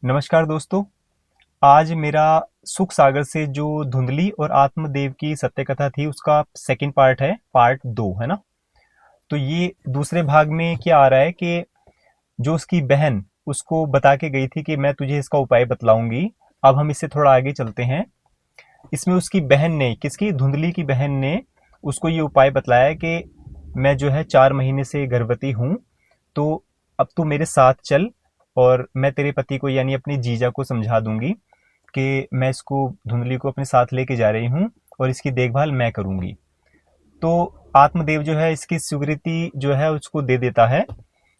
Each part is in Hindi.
नमस्कार दोस्तों। आज मेरा सुख सागर से जो धुंधली और आत्मदेव की सत्य कथा थी उसका सेकंड पार्ट है, पार्ट 2 है ना। तो ये दूसरे भाग में क्या आ रहा है कि जो उसकी बहन उसको बता के गई थी कि मैं तुझे इसका उपाय बतलाऊंगी। अब हम इससे थोड़ा आगे चलते हैं। इसमें उसकी बहन ने, किसकी, धुंधली की बहन ने उसको ये उपाय बतलाया कि मैं जो है 4 महीने से गर्भवती हूँ, तो अब तू मेरे साथ चल और मैं तेरे पति को यानी अपने जीजा को समझा दूंगी कि मैं इसको, धुंधली को अपने साथ लेके जा रही हूँ और इसकी देखभाल मैं करूंगी। तो आत्मदेव जो है इसकी स्वीकृति जो है उसको दे देता है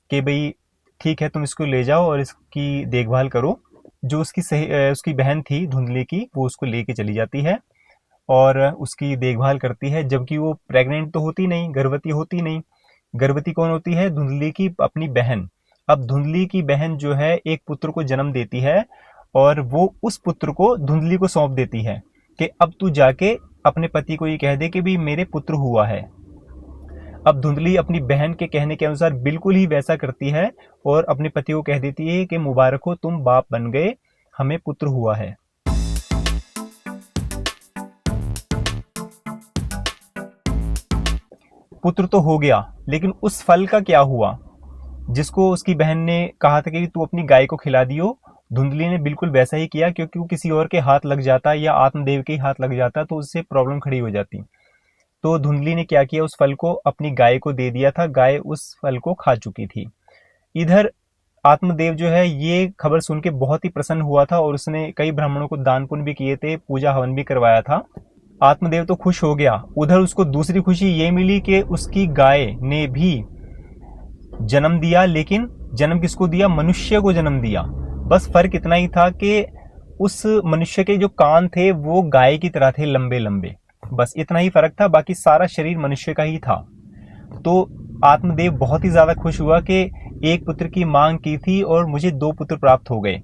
कि भाई ठीक है, तुम इसको ले जाओ और इसकी देखभाल करो। जो उसकी उसकी बहन थी धुंधली की, वो उसको लेके चली जाती है और उसकी देखभाल करती है, जबकि वो प्रेग्नेंट तो होती नहीं, गर्भवती होती नहीं। गर्भवती कौन होती है? धुंधली की अपनी बहन। अब धुंधली की बहन जो है एक पुत्र को जन्म देती है और वो उस पुत्र को धुंधली को सौंप देती है कि अब तू जाके अपने पति को ये कह दे कि भी मेरे पुत्र हुआ है। अब धुंधली अपनी बहन के कहने के अनुसार बिल्कुल ही वैसा करती है और अपने पति को कह देती है कि मुबारक हो, तुम बाप बन गए, हमें पुत्र हुआ है। पुत्र तो हो गया, लेकिन उस फल का क्या हुआ जिसको उसकी बहन ने कहा था कि तू अपनी गाय को खिला दियो। धुंधली ने बिल्कुल वैसा ही किया, क्योंकि वो किसी और के हाथ लग जाता या आत्मदेव के हाथ लग जाता तो उससे प्रॉब्लम खड़ी हो जाती। तो धुंधली ने क्या किया, उस फल को अपनी गाय को दे दिया था। गाय उस फल को खा चुकी थी। इधर आत्मदेव जो है ये खबर सुन के बहुत ही प्रसन्न हुआ था और उसने कई ब्राह्मणों को दान पुण्य भी किए थे, पूजा हवन भी करवाया था। आत्मदेव तो खुश हो गया। उधर उसको दूसरी खुशी ये मिली कि उसकी गाय ने भी जन्म दिया, लेकिन जन्म किसको दिया? मनुष्य को जन्म दिया। बस फर्क इतना ही था कि उस मनुष्य के जो कान थे वो गाय की तरह थे, लंबे लंबे। बस इतना ही फर्क था, बाकी सारा शरीर मनुष्य का ही था। तो आत्मदेव बहुत ही ज्यादा खुश हुआ कि एक पुत्र की मांग की थी और मुझे 2 पुत्र प्राप्त हो गए।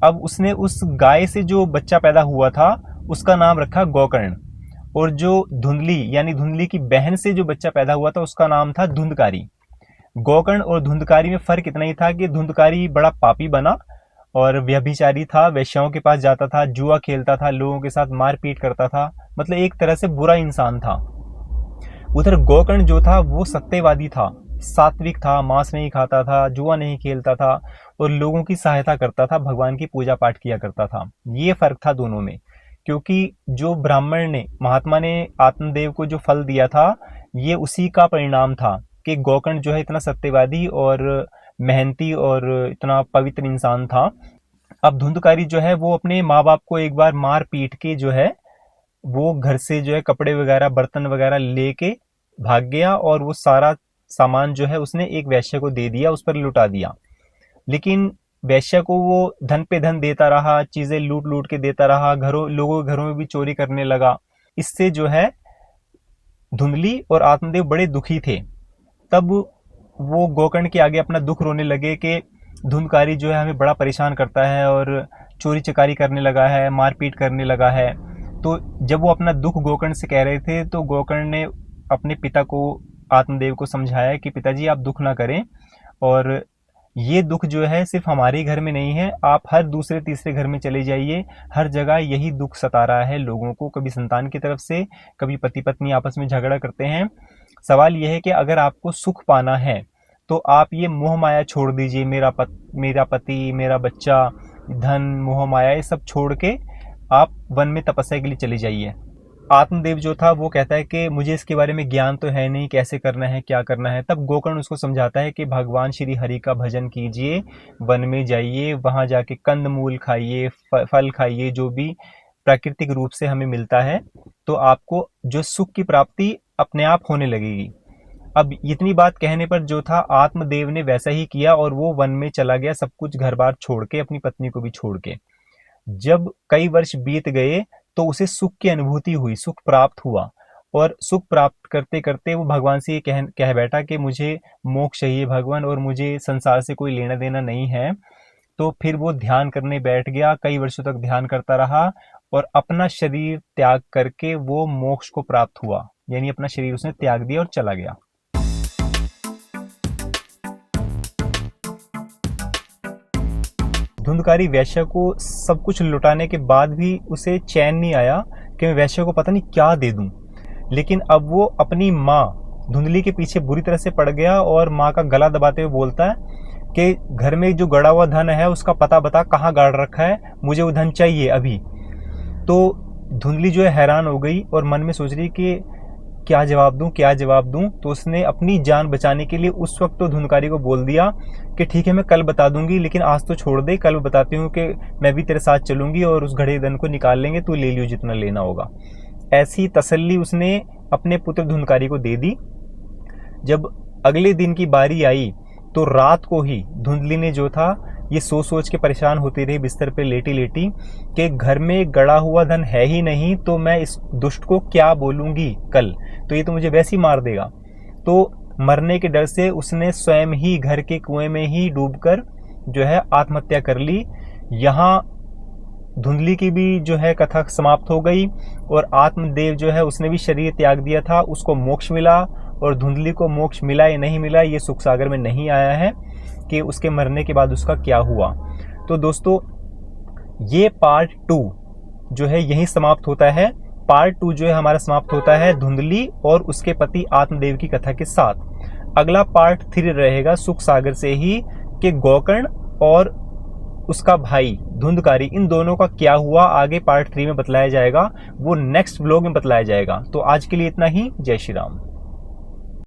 अब उसने उस गाय से जो बच्चा पैदा हुआ था उसका नाम रखा गोकर्ण, और जो धुंधली यानी धुंधली की बहन से जो बच्चा पैदा हुआ था उसका नाम था धुंधकारी। गोकर्ण और धुंधकारी में फर्क इतना ही था कि धुंधकारी बड़ा पापी बना और व्यभिचारी था, वेश्याओं के पास जाता था, जुआ खेलता था, लोगों के साथ मारपीट करता था, मतलब एक तरह से बुरा इंसान था। उधर गोकर्ण जो था वो सत्यवादी था, सात्विक था, मांस नहीं खाता था, जुआ नहीं खेलता था और लोगों की सहायता करता था, भगवान की पूजा पाठ किया करता था। ये फर्क था दोनों में। क्योंकि जो ब्राह्मण ने, महात्मा ने आत्मदेव को जो फल दिया था ये उसी का परिणाम था कि गोकर्ण जो है इतना सत्यवादी और मेहनती और इतना पवित्र इंसान था। अब धुंधकारी जो है वो अपने माँ बाप को एक बार मार पीट के जो है वो घर से जो है कपड़े वगैरह बर्तन वगैरह लेके भाग गया और वो सारा सामान जो है उसने एक वैश्य को दे दिया, उस पर लुटा दिया। लेकिन वैश्य को वो धन पे धन देता रहा, चीजें लूट लूट के देता रहा, लोगों के घरों में भी चोरी करने लगा। इससे जो है धुंधली और आत्मदेव बड़े दुखी थे। तब वो गोकर्ण के आगे अपना दुख रोने लगे कि धुंधकारी जो है हमें बड़ा परेशान करता है और चोरी चकारी करने लगा है, मारपीट करने लगा है। तो जब वो अपना दुख गोकर्ण से कह रहे थे तो गोकर्ण ने अपने पिता को, आत्मदेव को समझाया कि पिताजी आप दुख ना करें, और ये दुख जो है सिर्फ हमारे घर में नहीं है, आप हर दूसरे तीसरे घर में चले जाइए, हर जगह यही दुख सता रहा है लोगों को। कभी संतान की तरफ से, कभी पति पत्नी आपस में झगड़ा करते हैं। सवाल यह है कि अगर आपको सुख पाना है तो आप ये मोह माया छोड़ दीजिए, मेरा पति, मेरा बच्चा, धन, मोह माया, ये सब छोड़ के आप वन में तपस्या के लिए चले जाइए। आत्मदेव जो था वो कहता है कि मुझे इसके बारे में ज्ञान तो है नहीं, कैसे करना है, क्या करना है। तब गोकर्ण उसको समझाता है कि भगवान श्री हरि का भजन कीजिए, वन में जाइए, वहां जाके कंद मूल खाइए, फल खाइए, जो भी प्राकृतिक रूप से हमें मिलता है, तो आपको जो सुख की प्राप्ति अपने आप होने लगेगी। अब इतनी बात कहने पर जो था आत्मदेव ने वैसा ही किया और वो वन में चला गया, सब कुछ घर बार छोड़ के, अपनी पत्नी को भी छोड़ के। जब कई वर्ष बीत गए तो उसे सुख की अनुभूति हुई, सुख प्राप्त हुआ, और सुख प्राप्त करते करते वो भगवान से ये कह बैठा कि मुझे मोक्ष चाहिए भगवान, और मुझे संसार से कोई लेना देना नहीं है। तो फिर वो ध्यान करने बैठ गया, कई वर्षों तक ध्यान करता रहा और अपना शरीर त्याग करके वो मोक्ष को प्राप्त हुआ, यानी अपना शरीर उसने त्याग दिया और चला गया। धुंधकारी वैश्य को सब कुछ लुटाने के बाद भी उसे चैन नहीं आया कि मैं वैश्य को पता नहीं क्या दे दूं। लेकिन अब वो अपनी माँ धुंधली के पीछे बुरी तरह से पड़ गया और माँ का गला दबाते हुए बोलता है कि घर में जो गड़ा हुआ धन है उसका पता बता, कहाँ गाड़ रखा है, मुझे वो धन चाहिए अभी। तो धुंधली जो है हैरान हो गई और मन में सोच रही कि क्या जवाब दूं, क्या जवाब दूं। तो उसने अपनी जान बचाने के लिए उस वक्त तो धुंधकारी को बोल दिया कि ठीक है मैं कल बता दूंगी, लेकिन आज तो छोड़ दे, कल बताती हूँ कि मैं भी तेरे साथ चलूंगी और उस घड़े धन को निकाल लेंगे, तू ले लियो जितना लेना होगा। ऐसी तसल्ली उसने अपने पुत्र धुंधकारी को दे दी। जब अगले दिन की बारी आई तो रात को ही धुंधली ने जो था ये सोच सोच के परेशान होती रही बिस्तर पे लेटी लेटी कि घर में गड़ा हुआ धन है ही नहीं, तो मैं इस दुष्ट को क्या बोलूंगी कल, तो ये तो मुझे वैसे ही मार देगा। तो मरने के डर से उसने स्वयं ही घर के कुएं में ही डूबकर जो है आत्महत्या कर ली। यहाँ धुंधली की भी जो है कथा समाप्त हो गई और आत्मदेव जो है उसने भी शरीर त्याग दिया था, उसको मोक्ष मिला। और धुंधली को मोक्ष मिला या नहीं मिला ये सुख सागर में नहीं आया है कि उसके मरने के बाद उसका क्या हुआ। तो दोस्तों ये पार्ट 2 जो है यही समाप्त होता है। पार्ट 2 जो है हमारा समाप्त होता है धुंधली और उसके पति आत्मदेव की कथा के साथ। अगला पार्ट 3 रहेगा सुख सागर से ही कि गोकर्ण और उसका भाई धुंधकारी इन दोनों का क्या हुआ आगे पार्ट 3 में बतलाया जाएगा, वो नेक्स्ट व्लॉग में बतलाया जाएगा। तो आज के लिए इतना ही। जय श्री राम।